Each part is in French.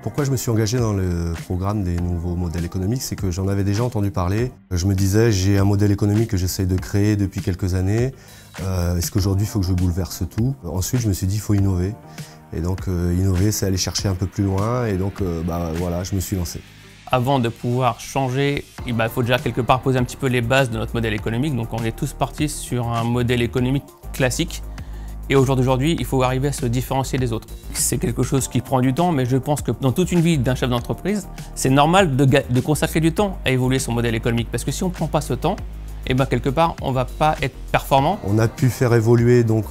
Pourquoi je me suis engagé dans le programme des nouveaux modèles économiques, c'est que j'en avais déjà entendu parler. Je me disais, j'ai un modèle économique que j'essaye de créer depuis quelques années. Est-ce qu'aujourd'hui, il faut que je bouleverse tout? Ensuite, je me suis dit, il faut innover. Et donc, innover, c'est aller chercher un peu plus loin. Et donc, voilà, je me suis lancé. Avant de pouvoir changer, il faut déjà quelque part poser un petit peu les bases de notre modèle économique. Donc, on est tous partis sur un modèle économique classique. Et aujourd'hui, il faut arriver à se différencier des autres. C'est quelque chose qui prend du temps, mais je pense que dans toute une vie d'un chef d'entreprise, c'est normal de consacrer du temps à évoluer son modèle économique. Parce que si on ne prend pas ce temps, quelque part, on ne va pas être performant. On a pu faire évoluer donc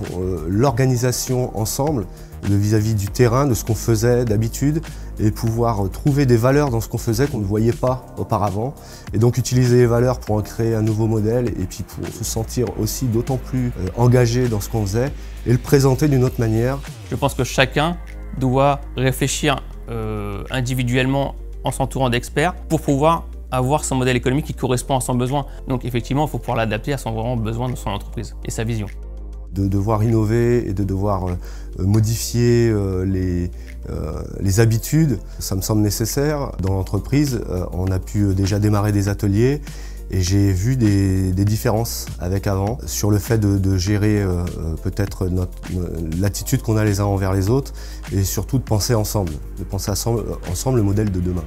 l'organisation ensemble, vis-à-vis du terrain, de ce qu'on faisait d'habitude, et pouvoir trouver des valeurs dans ce qu'on faisait qu'on ne voyait pas auparavant. Et donc utiliser les valeurs pour en créer un nouveau modèle, et puis pour se sentir aussi d'autant plus engagé dans ce qu'on faisait, et le présenter d'une autre manière. Je pense que chacun doit réfléchir individuellement en s'entourant d'experts pour pouvoir avoir son modèle économique qui correspond à son besoin. Donc effectivement, il faut pouvoir l'adapter à son vraiment besoin de son entreprise et sa vision. De devoir innover et de devoir modifier les habitudes, ça me semble nécessaire. Dans l'entreprise, on a pu déjà démarrer des ateliers et j'ai vu des différences avec avant sur le fait de gérer peut-être l'attitude qu'on a les uns envers les autres et surtout de penser ensemble le modèle de demain.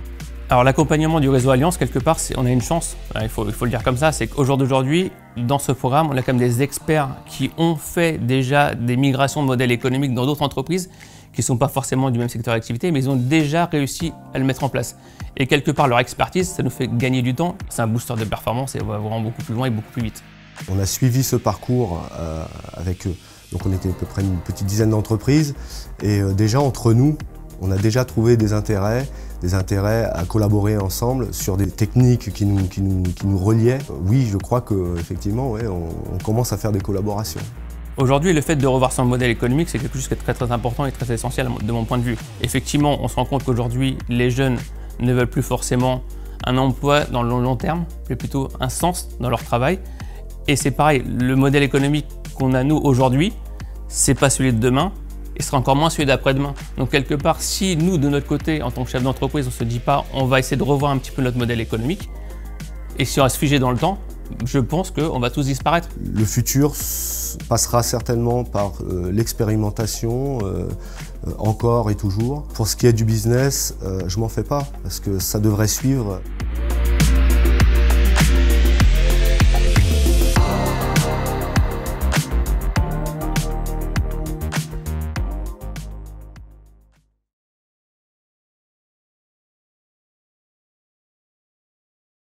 Alors l'accompagnement du réseau Alliance, quelque part, on a une chance, il faut le dire comme ça, c'est qu'au jour d'aujourd'hui, dans ce programme, on a quand même des experts qui ont fait déjà des migrations de modèles économiques dans d'autres entreprises qui ne sont pas forcément du même secteur d'activité, mais ils ont déjà réussi à le mettre en place. Et quelque part, leur expertise, ça nous fait gagner du temps, c'est un booster de performance et on va vraiment beaucoup plus loin et beaucoup plus vite. On a suivi ce parcours avec eux, donc on était à peu près une petite dizaine d'entreprises et déjà entre nous, on a déjà trouvé des intérêts à collaborer ensemble sur des techniques qui nous reliaient. Oui, je crois qu'effectivement, on commence à faire des collaborations. Aujourd'hui, le fait de revoir son modèle économique, c'est quelque chose qui est très très important et très essentiel de mon point de vue. Effectivement, on se rend compte qu'aujourd'hui, les jeunes ne veulent plus forcément un emploi dans le long terme, mais plutôt un sens dans leur travail. Et c'est pareil, le modèle économique qu'on a nous aujourd'hui, c'est pas celui de demain, et sera encore moins celui d'après-demain. Donc quelque part, si nous, de notre côté, en tant que chef d'entreprise, on ne se dit pas on va essayer de revoir un petit peu notre modèle économique, et si on va se figer dans le temps, je pense qu'on va tous disparaître. Le futur passera certainement par l'expérimentation, encore et toujours. Pour ce qui est du business, je m'en fais pas, parce que ça devrait suivre.